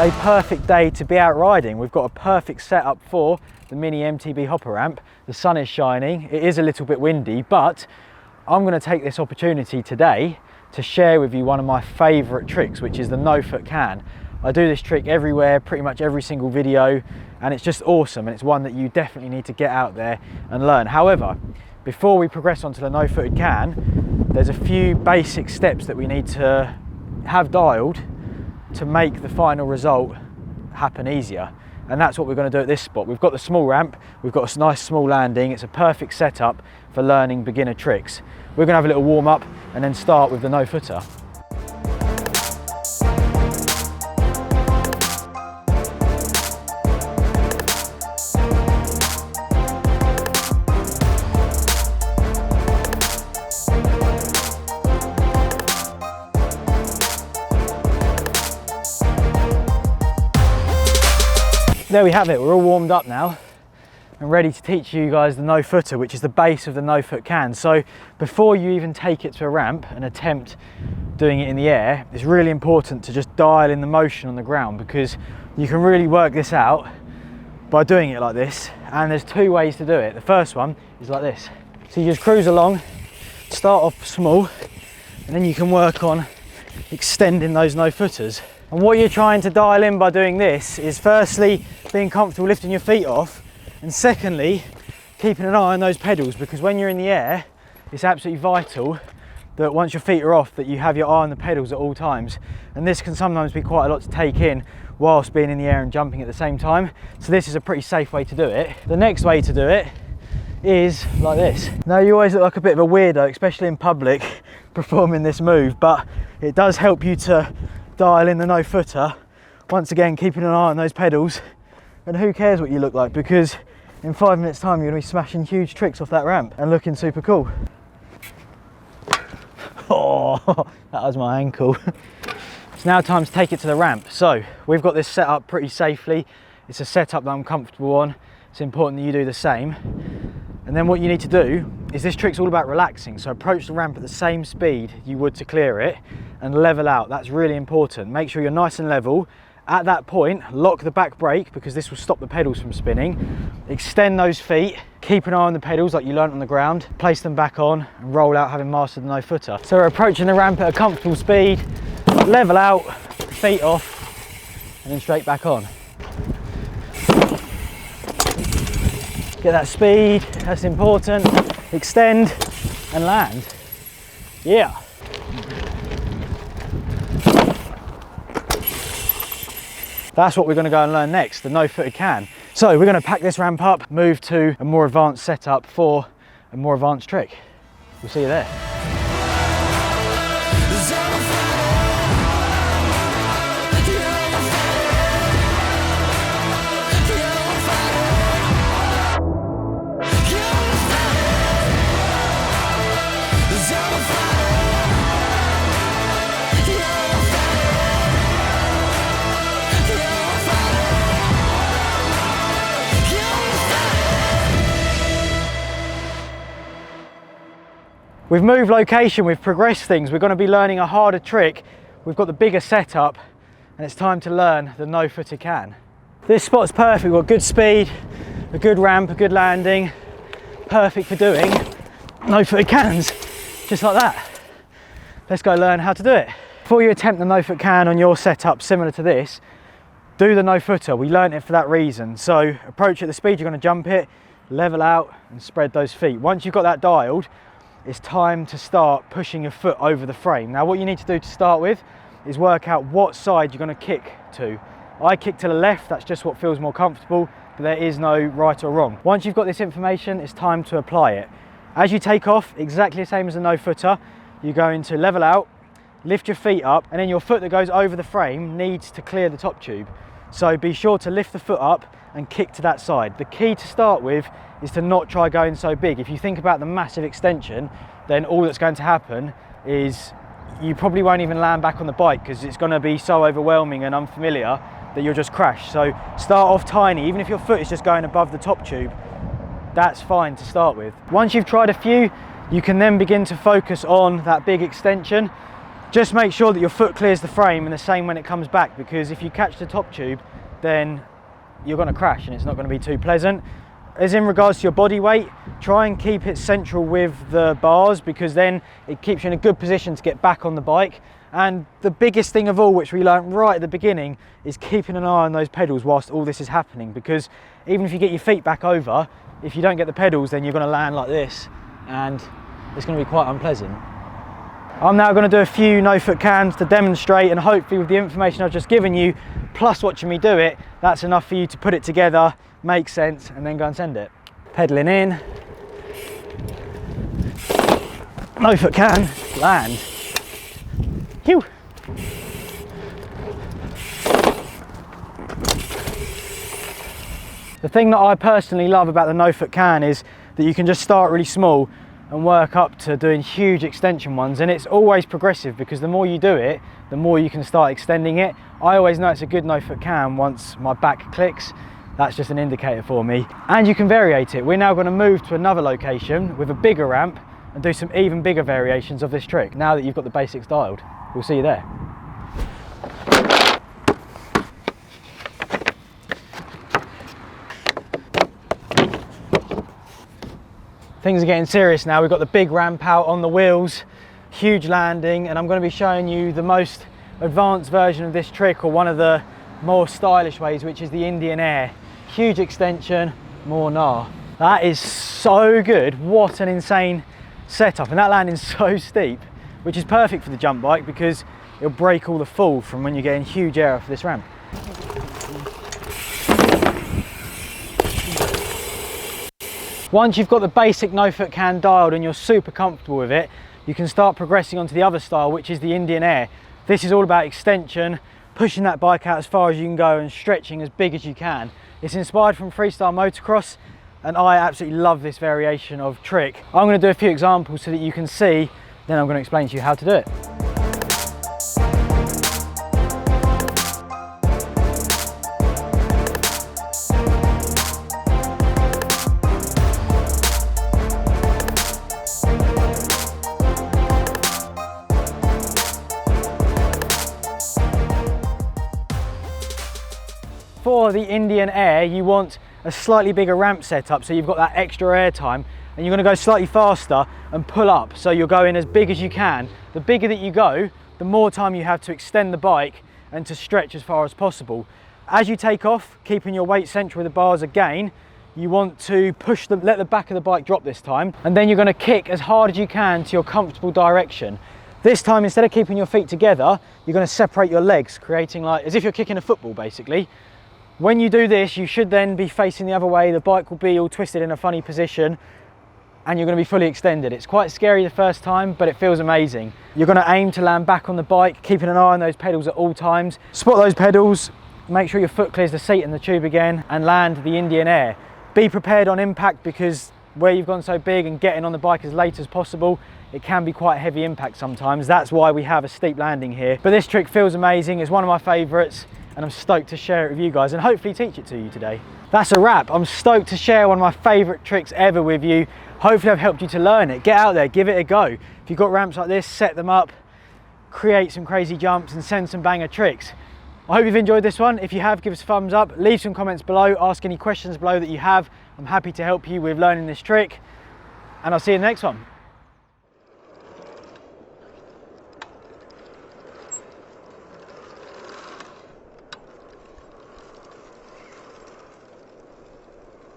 a perfect day to be out riding. We've got a perfect setup for the mini MTB hopper ramp. The sun is shining, it is a little bit windy, but I'm going to take this opportunity today to share with you one of my favourite tricks, which is the no-foot can. I do this trick everywhere, pretty much every single video, and it's just awesome, and it's one that you definitely need to get out there and learn. However, before we progress onto the no-footed can, there's a few basic steps that we need to have dialed to make the final result happen easier. And that's what we're going to do at this spot. We've got the small ramp, we've got a nice small landing. It's a perfect setup for learning beginner tricks. We're going to have a little warm up and then start with the no-footer. There we have it, we're all warmed up now and ready to teach you guys the no-footer, which is the base of the no-foot can. So before you even take it to a ramp and attempt doing it in the air, it's really important to just dial in the motion on the ground, because you can really work this out by doing it like this. And there's two ways to do it. The first one is like this. So you just cruise along, start off small, and then you can work on extending those no-footers. And what you're trying to dial in by doing this is firstly being comfortable lifting your feet off, and secondly keeping an eye on those pedals, because when you're in the air it's absolutely vital that once your feet are off that you have your eye on the pedals at all times, and this can sometimes be quite a lot to take in whilst being in the air and jumping at the same time. So this is a pretty safe way to do it. The next way to do it is like this. Now you always look like a bit of a weirdo, especially in public, performing this move, but it does help you to dial in the no-footer. Once again, keeping an eye on those pedals, and who cares what you look like, because in 5 minutes time you're going to be smashing huge tricks off that ramp and looking super cool. Oh, that was my ankle. It's now time to take it to the ramp. So we've got this set up pretty safely. It's a setup that I'm comfortable on. It's important that you do the same. And then what you need to do is, this trick's all about relaxing. So approach the ramp at the same speed you would to clear it and level out. That's really important. Make sure you're nice and level. At that point, lock the back brake, because this will stop the pedals from spinning. Extend those feet, keep an eye on the pedals like you learnt on the ground, place them back on and roll out, having mastered the no-footer. So we're approaching the ramp at a comfortable speed, level out, feet off, and then straight back on. Get that speed, that's important. Extend and land. Yeah. That's what we're going to go and learn next, the no-footed can. So we're going to pack this ramp up, move to a more advanced setup for a more advanced trick. We'll see you there. We've moved location, we've progressed things. We're going to be learning a harder trick. We've got the bigger setup, and it's time to learn the no-footed can. This spot's perfect. We've got good speed, a good ramp, a good landing. Perfect for doing no-footed cans, just like that. Let's go learn how to do it. Before you attempt the no-foot can on your setup similar to this, do the no-footer. We learned it for that reason. So approach at the speed you're going to jump it, level out and spread those feet. Once you've got that dialed, it's time to start pushing your foot over the frame. Now what you need to do to start with is work out what side you're going to kick to. I kick to the left, that's just what feels more comfortable, but there is no right or wrong. Once you've got this information, it's time to apply it. As you take off, exactly the same as the no-footer, you're going to level out, lift your feet up, and then your foot that goes over the frame needs to clear the top tube. So be sure to lift the foot up and kick to that side. The key to start with is to not try going so big. If you think about the massive extension, then all that's going to happen is you probably won't even land back on the bike, because it's going to be so overwhelming and unfamiliar that you'll just crash. So start off tiny. Even if your foot is just going above the top tube, that's fine to start with. Once you've tried a few, you can then begin to focus on that big extension. Just make sure that your foot clears the frame and the same when it comes back, because if you catch the top tube, then you're going to crash and it's not going to be too pleasant. As in regards to your body weight, try and keep it central with the bars, because then it keeps you in a good position to get back on the bike. And the biggest thing of all, which we learned right at the beginning, is keeping an eye on those pedals whilst all this is happening, because even if you get your feet back over, if you don't get the pedals, then you're going to land like this and it's going to be quite unpleasant. I'm now going to do a few no-foot cans to demonstrate, and hopefully with the information I've just given you, plus watching me do it, that's enough for you to put it together, make sense, and then go and send it. Pedaling in, no-foot can, land. Phew. The thing that I personally love about the no-foot can is that you can just start really small and work up to doing huge extension ones, and it's always progressive, because the more you do it, the more you can start extending it. I always know it's a good no-foot can once my back clicks. That's just an indicator for me. And you can variate it. We're now going to move to another location with a bigger ramp and do some even bigger variations of this trick now that you've got the basics dialed. We'll see you there. Things are getting serious now. We've got the big ramp out on the wheels, huge landing, and I'm going to be showing you the most advanced version of this trick, or one of the more stylish ways, which is the Indian air. Huge extension, more gnar. That is so good. What an insane setup, and that landing's so steep, which is perfect for the jump bike because it'll break all the fall from when you're getting huge air off this ramp. Once you've got the basic no-foot can dialed and you're super comfortable with it, you can start progressing onto the other style, which is the Indian air. This is all about extension, pushing that bike out as far as you can go and stretching as big as you can. It's inspired from freestyle motocross, and I absolutely love this variation of trick. I'm going to do a few examples so that you can see, then I'm going to explain to you how to do it. For the Indian air, you want a slightly bigger ramp setup, so you've got that extra air time, and you're going to go slightly faster and pull up, so you're going as big as you can. The bigger that you go, the more time you have to extend the bike and to stretch as far as possible. As you take off, keeping your weight central with the bars again, you want to push them, let the back of the bike drop this time, and then you're going to kick as hard as you can to your comfortable direction. This time, instead of keeping your feet together, you're going to separate your legs, creating like as if you're kicking a football basically. When you do this, you should then be facing the other way. The bike will be all twisted in a funny position and you're going to be fully extended. It's quite scary the first time, but it feels amazing. You're going to aim to land back on the bike, keeping an eye on those pedals at all times. Spot those pedals, make sure your foot clears the seat and the tube again, and land the Indian air. Be prepared on impact, because where you've gone so big and getting on the bike as late as possible, it can be quite heavy impact sometimes. That's why we have a steep landing here. But this trick feels amazing. It's one of my favorites, and I'm stoked to share it with you guys and hopefully teach it to you today. That's a wrap. I'm stoked to share one of my favorite tricks ever with you. Hopefully I've helped you to learn it. Get out there, give it a go. If you've got ramps like this, set them up, create some crazy jumps and send some banger tricks. I hope you've enjoyed this one. If you have, give us a thumbs up, leave some comments below, ask any questions below that you have. I'm happy to help you with learning this trick, and I'll see you in the next one.